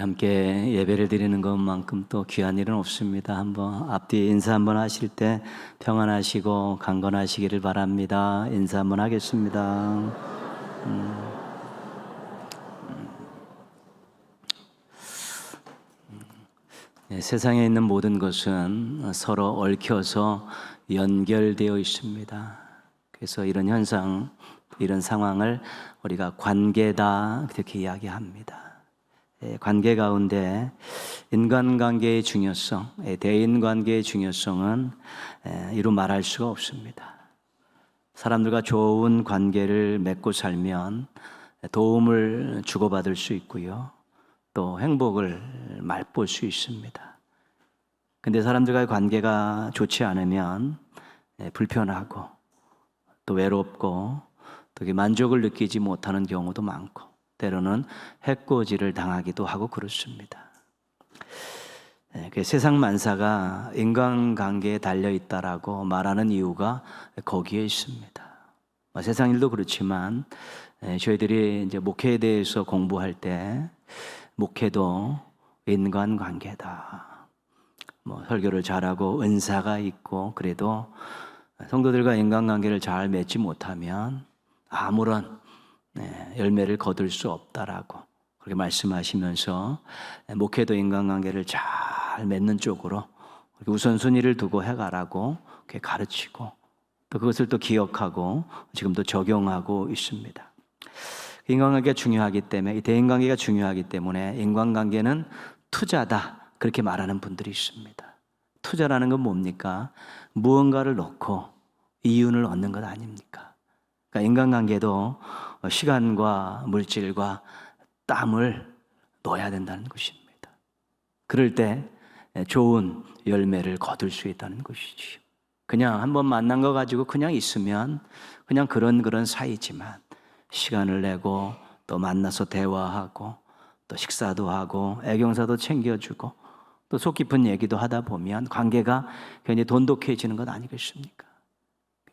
함께 예배를 드리는 것만큼 또 귀한 일은 없습니다. 한번 앞뒤 인사 한번 하실 때 평안하시고 강건하시기를 바랍니다. 인사 한번 하겠습니다. 세상에 있는 모든 것은 서로 얽혀서 연결되어 있습니다. 그래서 이런 현상, 이런 상황을 우리가 관계다 그렇게 이야기합니다. 관계 가운데 인간관계의 중요성, 대인관계의 중요성은 이루 말할 수가 없습니다. 사람들과 좋은 관계를 맺고 살면 도움을 주고받을 수 있고요, 또 행복을 맛볼 수 있습니다. 근데 사람들과의 관계가 좋지 않으면 불편하고 또 외롭고 또 만족을 느끼지 못하는 경우도 많고 때로는 해코지를 당하기도 하고 그렇습니다. 세상 만사가 인간관계에 달려있다라고 말하는 이유가 거기에 있습니다. 세상 일도 그렇지만 저희들이 이제 목회에 대해서 공부할 때 목회도 인간관계다. 설교를 잘하고 은사가 있고 그래도 성도들과 인간관계를 잘 맺지 못하면 아무런 열매를 거둘 수 없다라고 그렇게 말씀하시면서 목회도 인간관계를 잘 맺는 쪽으로 우선순위를 두고 해가라고 그렇게 가르치고 또 그것을 또 기억하고 지금도 적용하고 있습니다. 인간관계가 중요하기 때문에, 이 대인관계가 중요하기 때문에 인간관계는 투자다 그렇게 말하는 분들이 있습니다. 투자라는 건 뭡니까? 무언가를 넣고 이윤을 얻는 것 아닙니까? 그러니까 인간관계도 시간과 물질과 땀을 넣어야 된다는 것입니다. 그럴 때 좋은 열매를 거둘 수 있다는 것이지요. 그냥 한번 만난 거 가지고 그냥 있으면 그냥 그런 사이지만 시간을 내고 또 만나서 대화하고 또 식사도 하고 애경사도 챙겨주고 또 속 깊은 얘기도 하다 보면 관계가 굉장히 돈독해지는 것 아니겠습니까?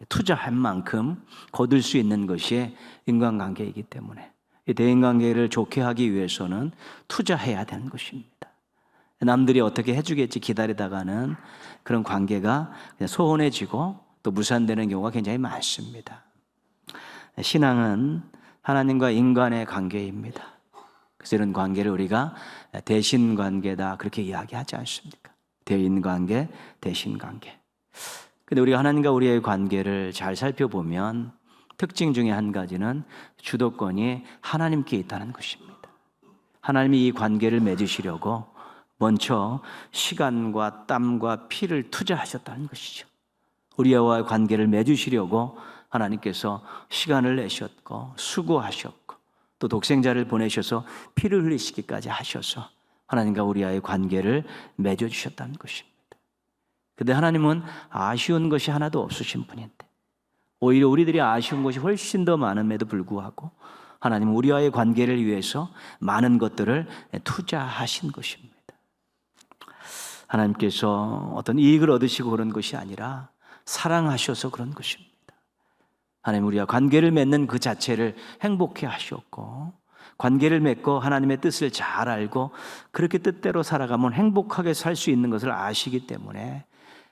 투자한 만큼 거둘 수 있는 것이 인간관계이기 때문에 이 대인관계를 좋게 하기 위해서는 투자해야 되는 것입니다. 남들이 어떻게 해주겠지 기다리다가는 그런 관계가 그냥 소원해지고 또 무산되는 경우가 굉장히 많습니다. 신앙은 하나님과 인간의 관계입니다. 그래서 이런 관계를 우리가 대신관계다 그렇게 이야기하지 않습니까? 대인관계, 대신관계. 근데 우리가 하나님과 우리의 관계를 잘 살펴보면 특징 중에 한 가지는 주도권이 하나님께 있다는 것입니다. 하나님이 이 관계를 맺으시려고 먼저 시간과 땀과 피를 투자하셨다는 것이죠. 우리와의 관계를 맺으시려고 하나님께서 시간을 내셨고 수고하셨고 또 독생자를 보내셔서 피를 흘리시기까지 하셔서 하나님과 우리와의 관계를 맺어주셨다는 것입니다. 근데 하나님은 아쉬운 것이 하나도 없으신 분인데 오히려 우리들이 아쉬운 것이 훨씬 더 많음에도 불구하고 하나님은 우리와의 관계를 위해서 많은 것들을 투자하신 것입니다. 하나님께서 어떤 이익을 얻으시고 그런 것이 아니라 사랑하셔서 그런 것입니다. 하나님 우리와 관계를 맺는 그 자체를 행복해 하셨고 관계를 맺고 하나님의 뜻을 잘 알고 그렇게 뜻대로 살아가면 행복하게 살 수 있는 것을 아시기 때문에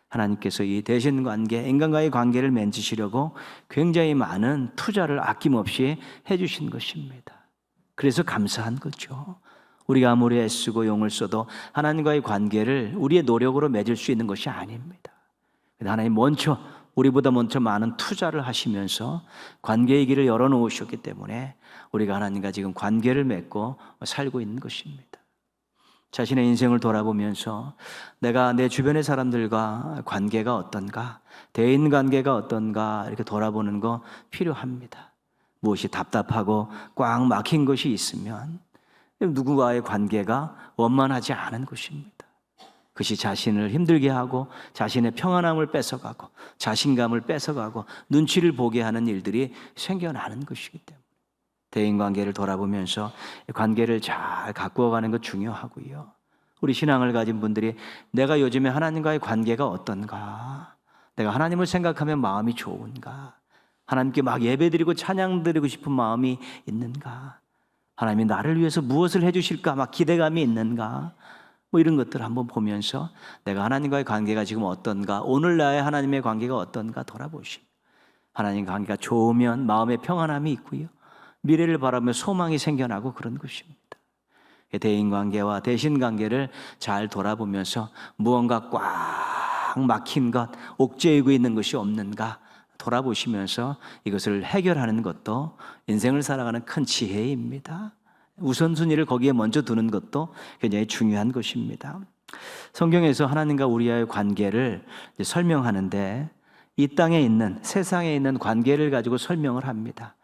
하나님께서 이 대신관계, 인간과의 관계를 맺으시려고 굉장히 많은 투자를 아낌없이 해주신 것입니다. 그래서 감사한 거죠. 우리가 아무리 애쓰고 용을 써도 하나님과의 관계를 우리의 노력으로 맺을 수 있는 것이 아닙니다. 하나님 우리보다 먼저 많은 투자를 하시면서 관계의 길을 열어놓으셨기 때문에 우리가 하나님과 지금 관계를 맺고 살고 있는 것입니다. 자신의 인생을 돌아보면서 내가 내 주변의 사람들과 관계가 어떤가, 대인관계가 어떤가 이렇게 돌아보는 거 필요합니다. 무엇이 답답하고 꽉 막힌 것이 있으면 누구와의 관계가 원만하지 않은 것입니다. 그것이 자신을 힘들게 하고 자신의 평안함을 뺏어가고 자신감을 뺏어가고 눈치를 보게 하는 일들이 생겨나는 것이기 때문에 대인관계를 돌아보면서 관계를 잘 가꾸어가는 것 중요하고요. 우리 신앙을 가진 분들이 내가 요즘에 하나님과의 관계가 어떤가, 내가 하나님을 생각하면 마음이 좋은가, 하나님께 막 예배드리고 찬양드리고 싶은 마음이 있는가, 하나님이 나를 위해서 무엇을 해주실까 막 기대감이 있는가, 뭐 이런 것들을 한번 보면서 내가 하나님과의 관계가 지금 어떤가, 오늘 나의 하나님의 관계가 어떤가 돌아보시고, 하나님 관계가 좋으면 마음에 평안함이 있고요, 미래를 바라며 소망이 생겨나고 그런 것입니다. 대인관계와 대신관계를 잘 돌아보면서 무언가 꽉 막힌 것, 옥죄이고 있는 것이 없는가 돌아보시면서 이것을 해결하는 것도 인생을 살아가는 큰 지혜입니다. 우선순위를 거기에 먼저 두는 것도 굉장히 중요한 것입니다. 성경에서 하나님과 우리와의 관계를 설명하는데 이 땅에 있는, 세상에 있는 관계를 가지고 설명을 합니다.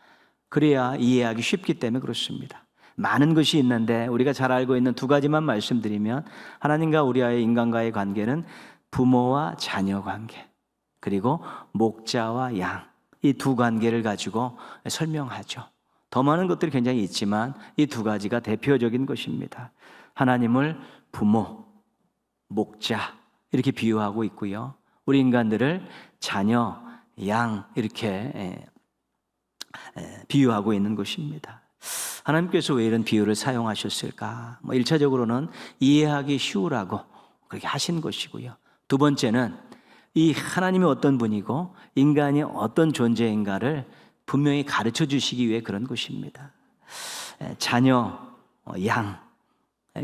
그래야 이해하기 쉽기 때문에 그렇습니다. 많은 것이 있는데 우리가 잘 알고 있는 두 가지만 말씀드리면, 하나님과 우리와의 인간과의 관계는 부모와 자녀 관계, 그리고 목자와 양, 이 두 관계를 가지고 설명하죠. 더 많은 것들이 굉장히 있지만 이 두 가지가 대표적인 것입니다. 하나님을 부모, 목자 이렇게 비유하고 있고요, 우리 인간들을 자녀, 양 이렇게 비유하고 있는 것입니다. 하나님께서 왜 이런 비유를 사용하셨을까? 1차적으로는 이해하기 쉬우라고 그렇게 하신 것이고요, 두 번째는 이 하나님이 어떤 분이고 인간이 어떤 존재인가를 분명히 가르쳐 주시기 위해 그런 것입니다. 자녀, 양,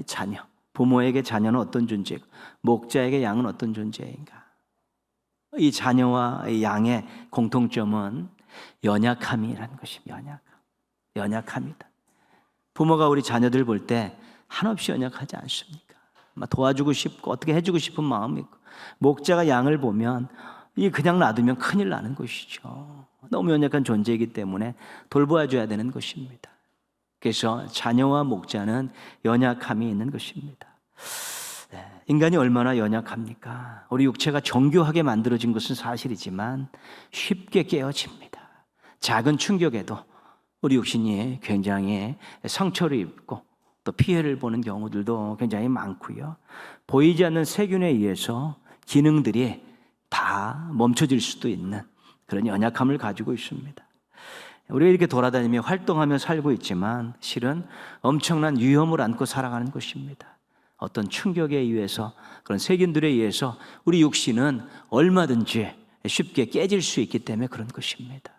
자녀, 부모에게 자녀는 어떤 존재고 목자에게 양은 어떤 존재인가? 이 자녀와 양의 공통점은 연약함이라는 것입니다. 연약함이다. 부모가 우리 자녀들 볼 때 한없이 연약하지 않습니까? 도와주고 싶고 어떻게 해주고 싶은 마음이 있고, 목자가 양을 보면 이 그냥 놔두면 큰일 나는 것이죠. 너무 연약한 존재이기 때문에 돌보아줘야 되는 것입니다. 그래서 자녀와 목자는 연약함이 있는 것입니다. 인간이 얼마나 연약합니까? 우리 육체가 정교하게 만들어진 것은 사실이지만 쉽게 깨어집니다. 작은 충격에도 우리 육신이 굉장히 상처를 입고 또 피해를 보는 경우들도 굉장히 많고요, 보이지 않는 세균에 의해서 기능들이 다 멈춰질 수도 있는 그런 연약함을 가지고 있습니다. 우리가 이렇게 돌아다니며 활동하며 살고 있지만 실은 엄청난 위험을 안고 살아가는 것입니다. 어떤 충격에 의해서, 그런 세균들에 의해서 우리 육신은 얼마든지 쉽게 깨질 수 있기 때문에 그런 것입니다.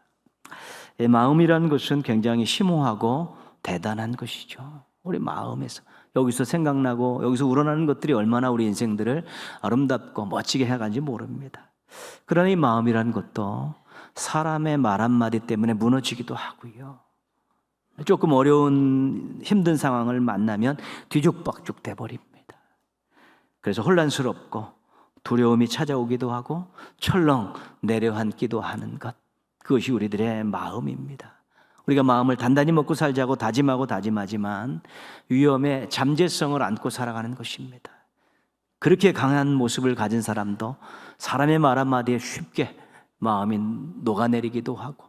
마음이라는 것은 굉장히 심오하고 대단한 것이죠. 우리 마음에서 여기서 생각나고 여기서 우러나는 것들이 얼마나 우리 인생들을 아름답고 멋지게 해가는지 모릅니다. 그러나 이 마음이라는 것도 사람의 말 한마디 때문에 무너지기도 하고요, 조금 어려운 힘든 상황을 만나면 뒤죽박죽 돼버립니다. 그래서 혼란스럽고 두려움이 찾아오기도 하고 철렁 내려앉기도 하는 것, 그것이 우리들의 마음입니다. 우리가 마음을 단단히 먹고 살자고 다짐하고 다짐하지만 위험에 잠재성을 안고 살아가는 것입니다. 그렇게 강한 모습을 가진 사람도 사람의 말 한마디에 쉽게 마음이 녹아내리기도 하고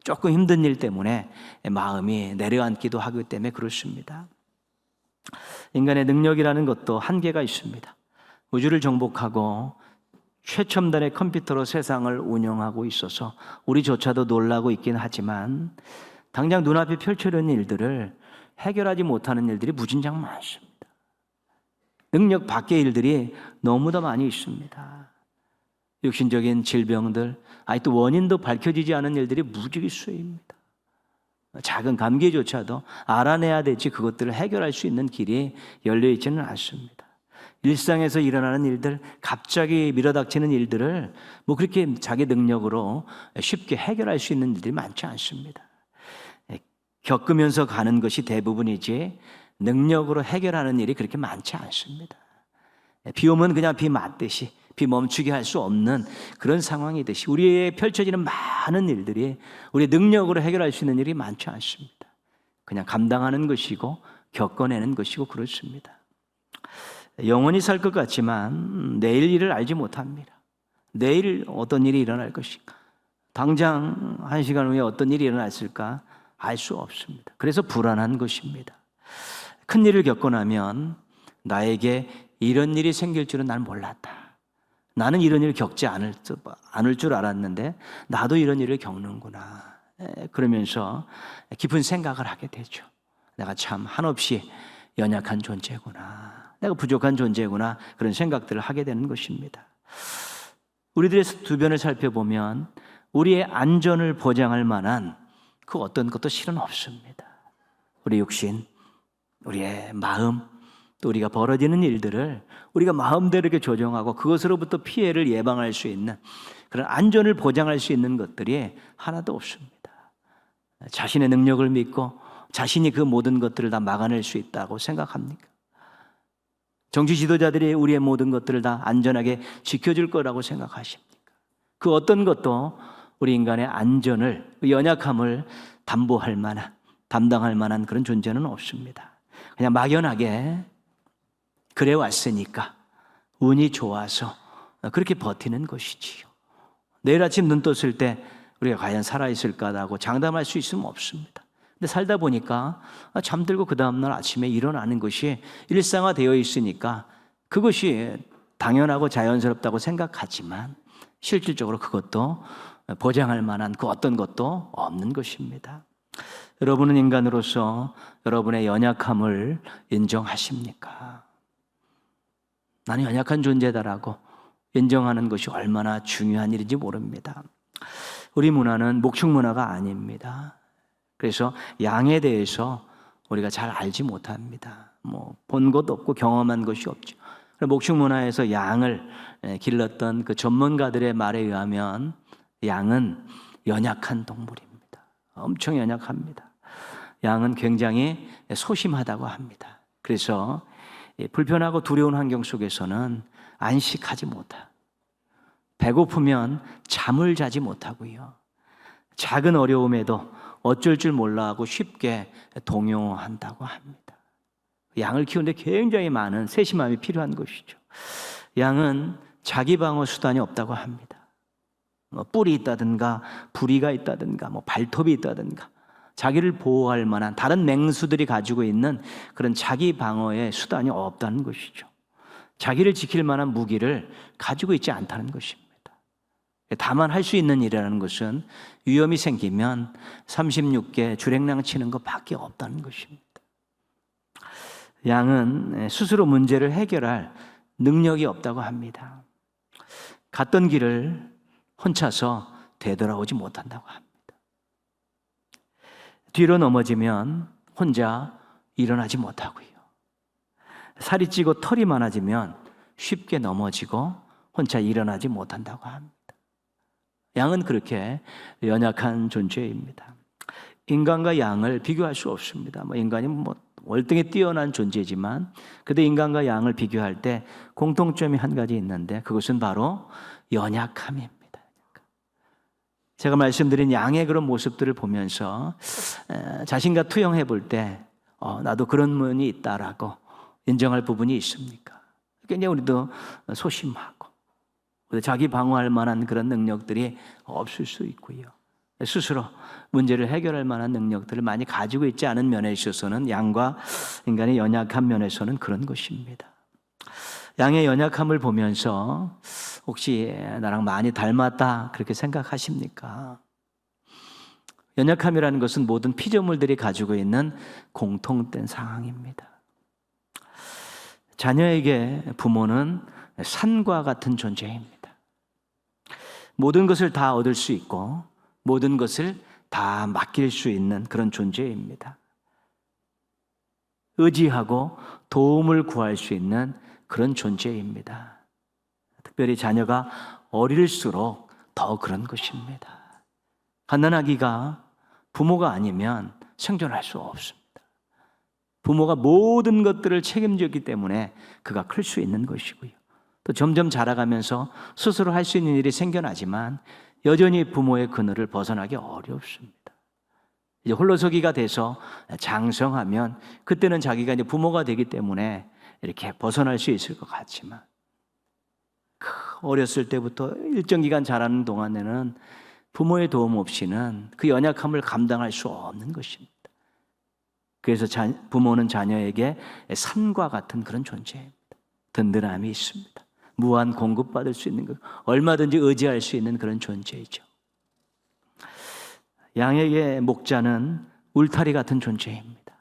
조금 힘든 일 때문에 마음이 내려앉기도 하기 때문에 그렇습니다. 인간의 능력이라는 것도 한계가 있습니다. 우주를 정복하고 최첨단의 컴퓨터로 세상을 운영하고 있어서 우리조차도 놀라고 있긴 하지만 당장 눈앞에 펼쳐지는 일들을 해결하지 못하는 일들이 무진장 많습니다. 능력 밖의 일들이 너무도 많이 있습니다. 육신적인 질병들, 또 원인도 밝혀지지 않은 일들이 무지개 수입니다. 작은 감기조차도 알아내야 되지 그것들을 해결할 수 있는 길이 열려 있지는 않습니다. 일상에서 일어나는 일들, 갑자기 밀어닥치는 일들을 그렇게 자기 능력으로 쉽게 해결할 수 있는 일들이 많지 않습니다. 겪으면서 가는 것이 대부분이지 능력으로 해결하는 일이 그렇게 많지 않습니다. 비 오면 그냥 비 맞듯이 비 멈추게 할 수 없는 그런 상황이듯이 우리에 펼쳐지는 많은 일들이 우리 능력으로 해결할 수 있는 일이 많지 않습니다. 그냥 감당하는 것이고 겪어내는 것이고 그렇습니다. 영원히 살 것 같지만 내일 일을 알지 못합니다. 내일 어떤 일이 일어날 것인가, 당장 1시간 후에 어떤 일이 일어났을까 알 수 없습니다. 그래서 불안한 것입니다. 큰 일을 겪고 나면 나에게 이런 일이 생길 줄은 난 몰랐다. 나는 이런 일을 겪지 않을 줄 알았는데 나도 이런 일을 겪는구나. 그러면서 깊은 생각을 하게 되죠. 내가 참 한없이 연약한 존재구나, 내가 부족한 존재구나, 그런 생각들을 하게 되는 것입니다. 우리들의 주변을 살펴보면 우리의 안전을 보장할 만한 그 어떤 것도 실은 없습니다. 우리 육신, 우리의 마음, 또 우리가 벌어지는 일들을 우리가 마음대로 이렇게 조정하고 그것으로부터 피해를 예방할 수 있는 그런 안전을 보장할 수 있는 것들이 하나도 없습니다. 자신의 능력을 믿고 자신이 그 모든 것들을 다 막아낼 수 있다고 생각합니까? 정치 지도자들이 우리의 모든 것들을 다 안전하게 지켜줄 거라고 생각하십니까? 그 어떤 것도 우리 인간의 안전을, 연약함을 담보할 만한, 담당할 만한 그런 존재는 없습니다. 그냥 막연하게 그래 왔으니까 운이 좋아서 그렇게 버티는 것이지요. 내일 아침 눈 떴을 때 우리가 과연 살아있을까라고 장담할 수 있으면 없습니다. 근데 살다 보니까 잠들고 그 다음날 아침에 일어나는 것이 일상화되어 있으니까 그것이 당연하고 자연스럽다고 생각하지만 실질적으로 그것도 보장할 만한 그 어떤 것도 없는 것입니다. 여러분은 인간으로서 여러분의 연약함을 인정하십니까? 나는 연약한 존재다라고 인정하는 것이 얼마나 중요한 일인지 모릅니다. 우리 문화는 목축 문화가 아닙니다. 그래서 양에 대해서 우리가 잘 알지 못합니다. 본 것도 없고 경험한 것이 없죠. 목축 문화에서 양을 길렀던 그 전문가들의 말에 의하면 양은 연약한 동물입니다. 엄청 연약합니다. 양은 굉장히 소심하다고 합니다. 그래서 불편하고 두려운 환경 속에서는 안식하지 못하, 배고프면 잠을 자지 못하고요, 작은 어려움에도 어쩔 줄 몰라 하고 쉽게 동요한다고 합니다. 양을 키우는데 굉장히 많은 세심함이 필요한 것이죠. 양은 자기 방어 수단이 없다고 합니다. 뿔이 있다든가 부리가 있다든가 발톱이 있다든가 자기를 보호할 만한 다른 맹수들이 가지고 있는 그런 자기 방어의 수단이 없다는 것이죠. 자기를 지킬 만한 무기를 가지고 있지 않다는 것입니다. 다만 할 수 있는 일이라는 것은 위험이 생기면 36개 주랭랑 치는 것밖에 없다는 것입니다. 양은 스스로 문제를 해결할 능력이 없다고 합니다. 갔던 길을 혼자서 되돌아오지 못한다고 합니다. 뒤로 넘어지면 혼자 일어나지 못하고요, 살이 찌고 털이 많아지면 쉽게 넘어지고 혼자 일어나지 못한다고 합니다. 양은 그렇게 연약한 존재입니다. 인간과 양을 비교할 수 없습니다. 인간이 월등히 뛰어난 존재지만 그래도 인간과 양을 비교할 때 공통점이 한 가지 있는데 그것은 바로 연약함입니다. 제가 말씀드린 양의 그런 모습들을 보면서 자신과 투영해 볼 때 나도 그런 면이 있다라고 인정할 부분이 있습니까? 굉장히 우리도 소심하고 자기 방어할 만한 그런 능력들이 없을 수 있고요, 스스로 문제를 해결할 만한 능력들을 많이 가지고 있지 않은 면에 있어서는 양과 인간의 연약한 면에서는 그런 것입니다. 양의 연약함을 보면서 혹시 나랑 많이 닮았다 그렇게 생각하십니까? 연약함이라는 것은 모든 피조물들이 가지고 있는 공통된 상황입니다. 자녀에게 부모는 산과 같은 존재입니다. 모든 것을 다 얻을 수 있고 모든 것을 다 맡길 수 있는 그런 존재입니다. 의지하고 도움을 구할 수 있는 그런 존재입니다. 특별히 자녀가 어릴수록 더 그런 것입니다. 갓난아기가 부모가 아니면 생존할 수 없습니다. 부모가 모든 것들을 책임졌기 때문에 그가 클 수 있는 것이고요, 또 점점 자라가면서 스스로 할 수 있는 일이 생겨나지만 여전히 부모의 그늘을 벗어나기 어렵습니다. 이제 홀로서기가 돼서 장성하면 그때는 자기가 이제 부모가 되기 때문에 이렇게 벗어날 수 있을 것 같지만 어렸을 때부터 일정 기간 자라는 동안에는 부모의 도움 없이는 그 연약함을 감당할 수 없는 것입니다. 그래서 부모는 자녀에게 산과 같은 그런 존재입니다. 든든함이 있습니다. 무한 공급받을 수 있는 것, 얼마든지 의지할 수 있는 그런 존재이죠. 양에게 목자는 울타리 같은 존재입니다.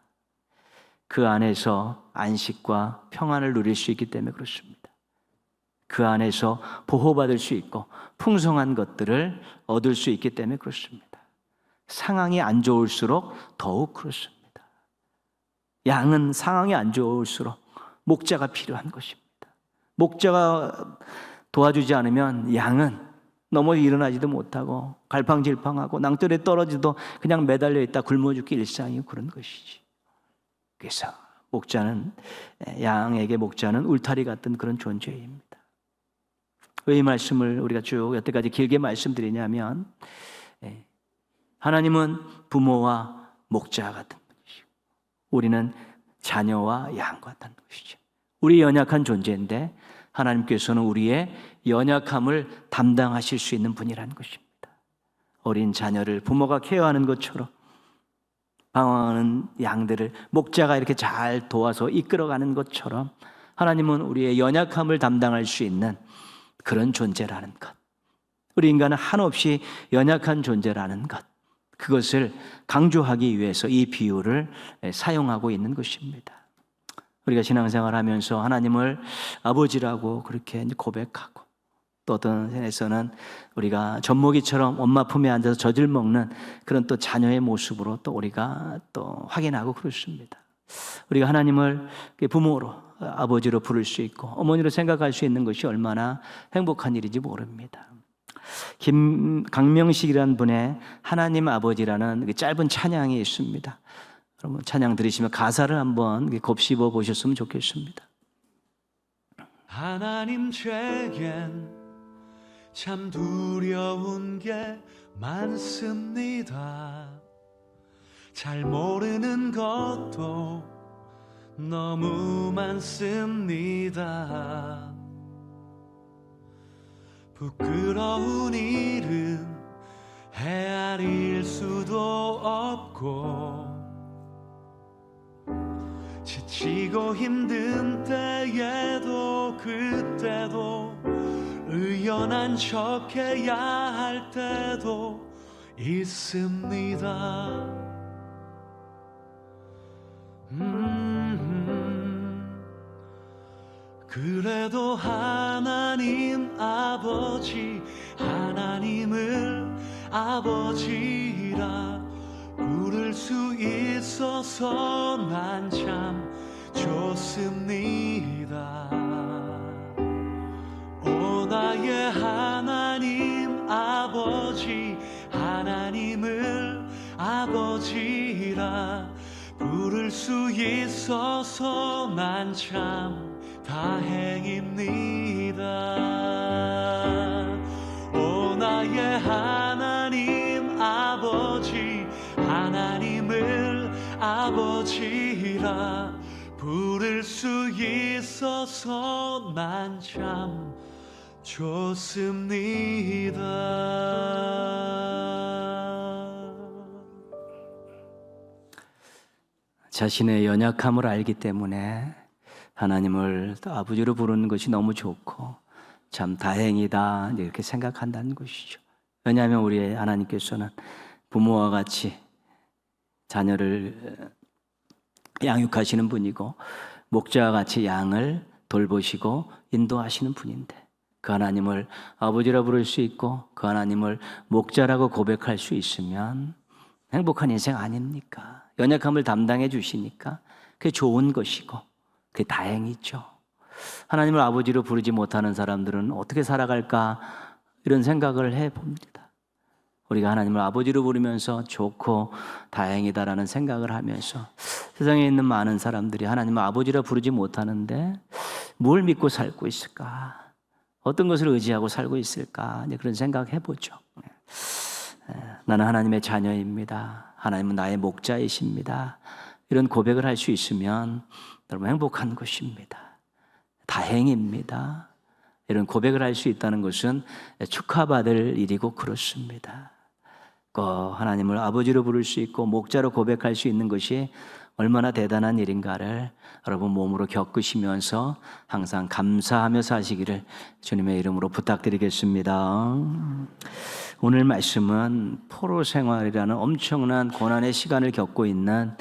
그 안에서 안식과 평안을 누릴 수 있기 때문에 그렇습니다. 그 안에서 보호받을 수 있고 풍성한 것들을 얻을 수 있기 때문에 그렇습니다. 상황이 안 좋을수록 더욱 그렇습니다. 양은 상황이 안 좋을수록 목자가 필요한 것입니다. 목자가 도와주지 않으면 양은 넘어 일어나지도 못하고 갈팡질팡하고 낭떠러에 떨어지도 그냥 매달려 있다 굶어 죽기 일상이 그런 것이지. 그래서 양에게 목자는 울타리 같은 그런 존재입니다. 왜 이 말씀을 우리가 쭉 여태까지 길게 말씀드리냐면, 하나님은 부모와 목자 같은 분이시고 우리는 자녀와 양 같은 것이죠. 우리 연약한 존재인데 하나님께서는 우리의 연약함을 담당하실 수 있는 분이라는 것입니다. 어린 자녀를 부모가 케어하는 것처럼 방황하는 양들을 목자가 이렇게 잘 도와서 이끌어가는 것처럼 하나님은 우리의 연약함을 담당할 수 있는 그런 존재라는 것, 우리 인간은 한없이 연약한 존재라는 것, 그것을 강조하기 위해서 이 비유를 사용하고 있는 것입니다. 우리가 신앙생활하면서 하나님을 아버지라고 그렇게 고백하고, 또 어떤 면에서는 우리가 젖먹이처럼 엄마 품에 앉아서 젖을 먹는 그런 또 자녀의 모습으로 또 우리가 또 확인하고 그렇습니다. 우리가 하나님을 부모로, 아버지로 부를 수 있고 어머니로 생각할 수 있는 것이 얼마나 행복한 일인지 모릅니다. 강명식이라는 분의 하나님 아버지라는 짧은 찬양이 있습니다. 여러분 찬양 들으시면 가사를 한번 곱씹어 보셨으면 좋겠습니다. 하나님 제겐 참 두려운 게 많습니다. 잘 모르는 것도 너무 많습니다. 부끄러운 일은 헤아릴 수도 없고 지치고 힘든 때에도 그때도 의연한 척해야 할 때도 있습니다. 그래도 하나님 아버지, 하나님을 아버지라 부를 수 있어서 난 참 좋습니다. 오 나의 하나님 아버지, 하나님을 아버지라 부를 수 있어서 난 참 다행입니다. 오 나의 하나님 아버지, 하나님을 아버지라 부를 수 있어서 난 참 좋습니다. 자신의 연약함을 알기 때문에 하나님을 또 아버지로 부르는 것이 너무 좋고 참 다행이다 이렇게 생각한다는 것이죠. 왜냐하면 우리 하나님께서는 부모와 같이 자녀를 양육하시는 분이고 목자와 같이 양을 돌보시고 인도하시는 분인데, 그 하나님을 아버지라 부를 수 있고 그 하나님을 목자라고 고백할 수 있으면 행복한 인생 아닙니까? 연약함을 담당해 주시니까 그게 좋은 것이고 그게 다행이죠. 하나님을 아버지로 부르지 못하는 사람들은 어떻게 살아갈까 이런 생각을 해봅니다. 우리가 하나님을 아버지로 부르면서 좋고 다행이다라는 생각을 하면서 세상에 있는 많은 사람들이 하나님을 아버지라 부르지 못하는데 뭘 믿고 살고 있을까? 어떤 것을 의지하고 살고 있을까? 그런 생각 해보죠. 나는 하나님의 자녀입니다. 하나님은 나의 목자이십니다. 이런 고백을 할 수 있으면 여러분 행복한 것입니다. 다행입니다. 이런 고백을 할 수 있다는 것은 축하받을 일이고 그렇습니다. 하나님을 아버지로 부를 수 있고 목자로 고백할 수 있는 것이 얼마나 대단한 일인가를 여러분 몸으로 겪으시면서 항상 감사하며 사시기를 주님의 이름으로 부탁드리겠습니다. 오늘 말씀은 포로 생활이라는 엄청난 고난의 시간을 겪고 있는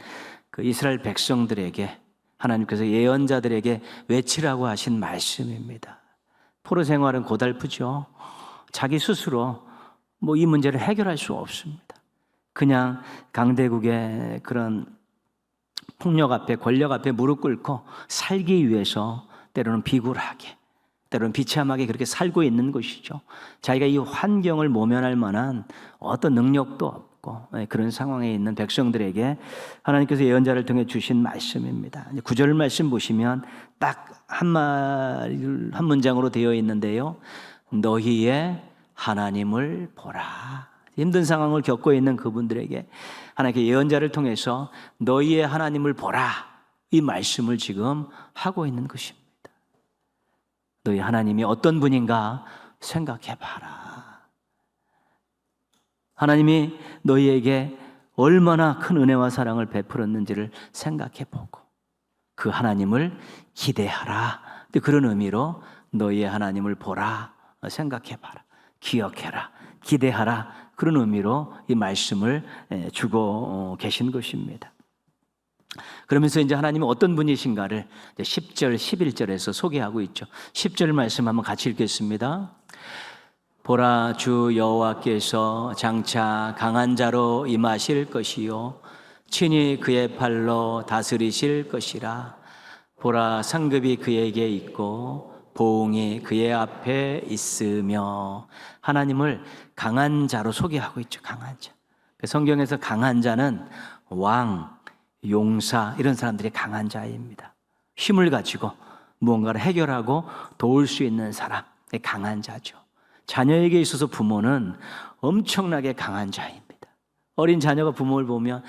그 이스라엘 백성들에게 하나님께서 예언자들에게 외치라고 하신 말씀입니다. 포로 생활은 고달프죠. 자기 스스로 이 문제를 해결할 수 없습니다. 그냥 강대국의 그런 폭력 앞에, 권력 앞에 무릎 꿇고 살기 위해서 때로는 비굴하게, 때로는 비참하게 그렇게 살고 있는 것이죠. 자기가 이 환경을 모면할 만한 어떤 능력도 없고 그런 상황에 있는 백성들에게 하나님께서 예언자를 통해 주신 말씀입니다. 9절 말씀 보시면 딱 한 문장으로 되어 있는데요. 너희의 하나님을 보라. 힘든 상황을 겪고 있는 그분들에게 하나님께 예언자를 통해서 너희의 하나님을 보라, 이 말씀을 지금 하고 있는 것입니다. 너희 하나님이 어떤 분인가 생각해 봐라. 하나님이 너희에게 얼마나 큰 은혜와 사랑을 베풀었는지를 생각해 보고 그 하나님을 기대하라. 그런 의미로 너희의 하나님을 보라, 생각해 봐라, 기억해라, 기대하라, 그런 의미로 이 말씀을 주고 계신 것입니다. 그러면서 이제 하나님이 어떤 분이신가를 10절, 11절에서 소개하고 있죠. 10절 말씀 한번 같이 읽겠습니다. 보라, 주 여호와께서 장차 강한 자로 임하실 것이요 친히 그의 팔로 다스리실 것이라. 보라, 상급이 그에게 있고 보응이 그의 앞에 있으며. 하나님을 강한 자로 소개하고 있죠. 강한 자. 성경에서 강한 자는 왕, 용사, 이런 사람들이 강한 자입니다. 힘을 가지고 무언가를 해결하고 도울 수 있는 사람, 강한 자죠. 자녀에게 있어서 부모는 엄청나게 강한 자입니다. 어린 자녀가 부모를 보면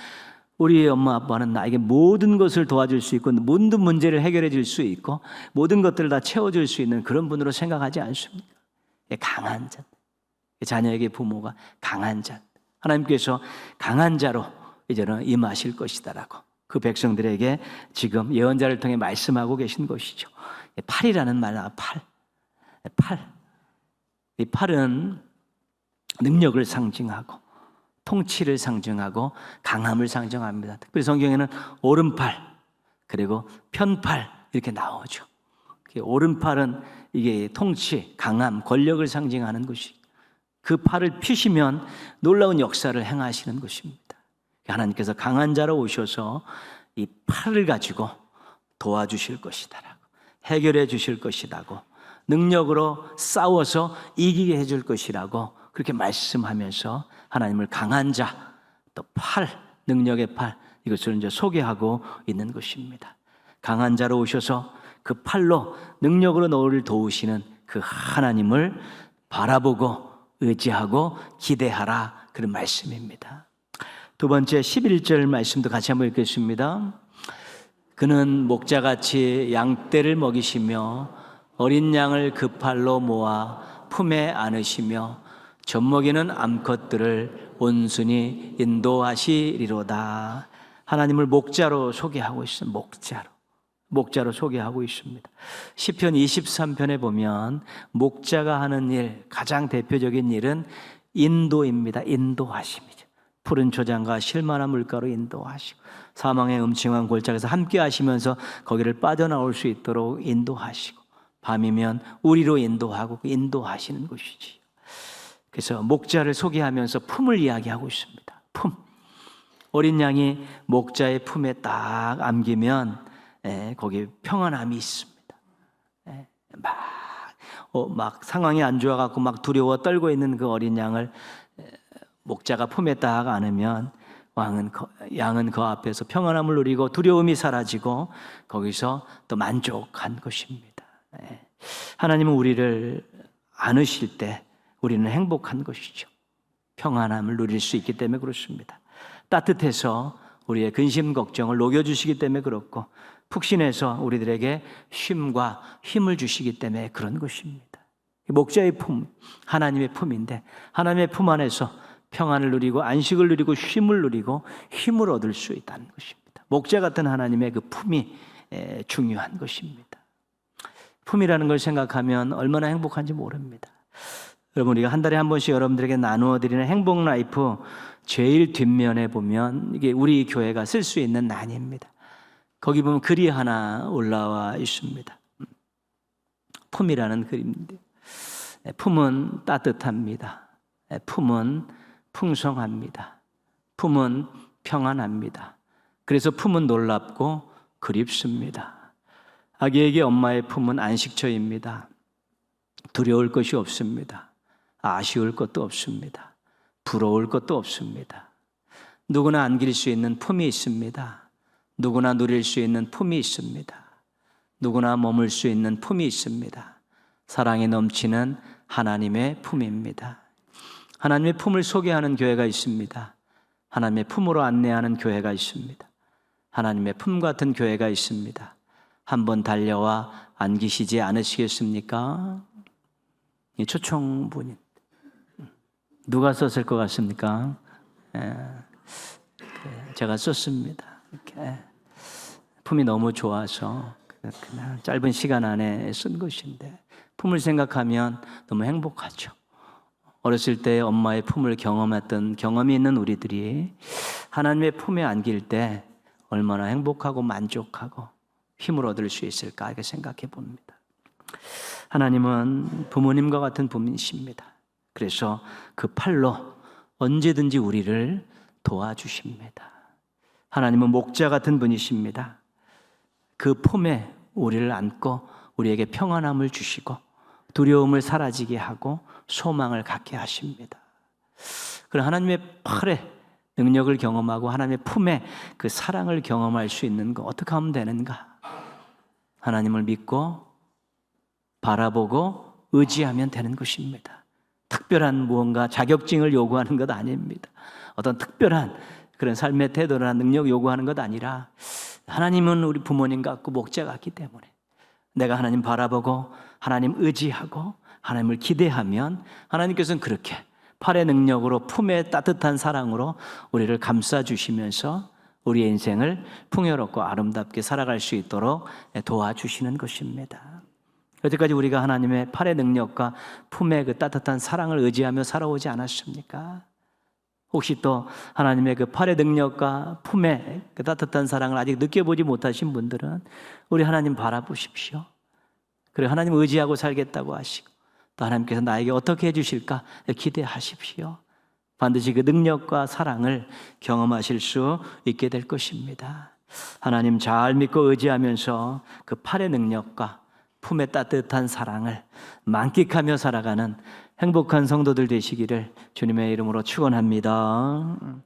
우리 엄마 아빠는 나에게 모든 것을 도와줄 수 있고 모든 문제를 해결해 줄 수 있고 모든 것들을 다 채워줄 수 있는 그런 분으로 생각하지 않습니까? 강한 자, 자녀에게 부모가 강한 자, 하나님께서 강한 자로 이제는 임하실 것이다라고 그 백성들에게 지금 예언자를 통해 말씀하고 계신 것이죠. 팔이라는 말, 팔. 이 팔은 능력을 상징하고 통치를 상징하고 강함을 상징합니다. 특별히 성경에는 오른팔 그리고 편팔 이렇게 나오죠. 오른팔은 이게 통치, 강함, 권력을 상징하는 것이, 그 팔을 펴시면 놀라운 역사를 행하시는 것입니다. 하나님께서 강한 자로 오셔서 이 팔을 가지고 도와주실 것이다라고, 해결해 주실 것이라고, 능력으로 싸워서 이기게 해줄 것이라고 그렇게 말씀하면서 하나님을 강한 자, 또 팔, 능력의 팔, 이것을 이제 소개하고 있는 것입니다. 강한 자로 오셔서 그 팔로 능력으로 너를 도우시는 그 하나님을 바라보고 의지하고 기대하라, 그런 말씀입니다. 두 번째 11절 말씀도 같이 한번 읽겠습니다. 그는 목자같이 양떼를 먹이시며 어린 양을 그 팔로 모아 품에 안으시며 젖먹이는 암컷들을 온순히 인도하시리로다. 하나님을 목자로 소개하고 있습니다. 목자로 소개하고 있습니다. 시편 23편에 보면 목자가 하는 일, 가장 대표적인 일은 인도입니다. 인도하심이죠. 푸른 초장과 실만한 물가로 인도하시고 사망의 음침한 골짜기에서 함께 하시면서 거기를 빠져나올 수 있도록 인도하시고 밤이면 우리로 인도하고 인도하시는 것이지. 그래서 목자를 소개하면서 품을 이야기하고 있습니다. 품. 어린 양이 목자의 품에 딱 안기면 거기에 평안함이 있습니다. 막 상황이 안 좋아갖고 막 두려워 떨고 있는 그 어린 양을 목자가 품에 딱 안으면 양은 그 앞에서 평안함을 누리고 두려움이 사라지고 거기서 또 만족한 것입니다. 하나님은 우리를 안으실 때 우리는 행복한 것이죠. 평안함을 누릴 수 있기 때문에 그렇습니다. 따뜻해서 우리의 근심 걱정을 녹여주시기 때문에 그렇고 푹신해서 우리들에게 쉼과 힘을 주시기 때문에 그런 것입니다. 목자의 품, 하나님의 품인데 하나님의 품 안에서 평안을 누리고 안식을 누리고 쉼을 누리고 힘을 얻을 수 있다는 것입니다. 목자 같은 하나님의 그 품이 중요한 것입니다. 품이라는 걸 생각하면 얼마나 행복한지 모릅니다. 여러분, 우리가 한 달에 한 번씩 여러분들에게 나누어 드리는 행복 라이프 제일 뒷면에 보면 이게 우리 교회가 쓸 수 있는 난입니다. 거기 보면 글이 하나 올라와 있습니다. 품이라는 글인데, 품은 따뜻합니다. 품은 풍성합니다. 품은 평안합니다. 그래서 품은 놀랍고 그립습니다. 아기에게 엄마의 품은 안식처입니다. 두려울 것이 없습니다. 아쉬울 것도 없습니다. 부러울 것도 없습니다. 누구나 안길 수 있는 품이 있습니다. 누구나 누릴 수 있는 품이 있습니다. 누구나 머물 수 있는 품이 있습니다. 사랑이 넘치는 하나님의 품입니다. 하나님의 품을 소개하는 교회가 있습니다. 하나님의 품으로 안내하는 교회가 있습니다. 하나님의 품 같은 교회가 있습니다. 한번 달려와 안기시지 않으시겠습니까? 이 초청분이 누가 썼을 것 같습니까? 제가 썼습니다. 이렇게 품이 너무 좋아서 그냥 짧은 시간 안에 쓴 것인데, 품을 생각하면 너무 행복하죠. 어렸을 때 엄마의 품을 경험했던 경험이 있는 우리들이 하나님의 품에 안길 때 얼마나 행복하고 만족하고 힘을 얻을 수 있을까 이렇게 생각해 봅니다. 하나님은 부모님과 같은 분이십니다. 그래서 그 팔로 언제든지 우리를 도와주십니다. 하나님은 목자 같은 분이십니다. 그 품에 우리를 안고 우리에게 평안함을 주시고 두려움을 사라지게 하고 소망을 갖게 하십니다. 그럼 하나님의 팔에 능력을 경험하고 하나님의 품에 그 사랑을 경험할 수 있는 거 어떻게 하면 되는가? 하나님을 믿고 바라보고 의지하면 되는 것입니다. 특별한 무언가 자격증을 요구하는 것 아닙니다. 어떤 특별한 그런 삶의 태도나 능력 요구하는 것 아니라 하나님은 우리 부모님 같고 목자 같기 때문에 내가 하나님 바라보고 하나님 의지하고 하나님을 기대하면 하나님께서는 그렇게 팔의 능력으로 품의 따뜻한 사랑으로 우리를 감싸주시면서 우리의 인생을 풍요롭고 아름답게 살아갈 수 있도록 도와주시는 것입니다. 여태까지 우리가 하나님의 팔의 능력과 품의 그 따뜻한 사랑을 의지하며 살아오지 않았습니까? 혹시 또 하나님의 그 팔의 능력과 품의 그 따뜻한 사랑을 아직 느껴보지 못하신 분들은 우리 하나님 바라보십시오. 그리고 하나님 의지하고 살겠다고 하시고 또 하나님께서 나에게 어떻게 해주실까 기대하십시오. 반드시 그 능력과 사랑을 경험하실 수 있게 될 것입니다. 하나님 잘 믿고 의지하면서 그 팔의 능력과 품의 따뜻한 사랑을 만끽하며 살아가는 행복한 성도들 되시기를 주님의 이름으로 축원합니다.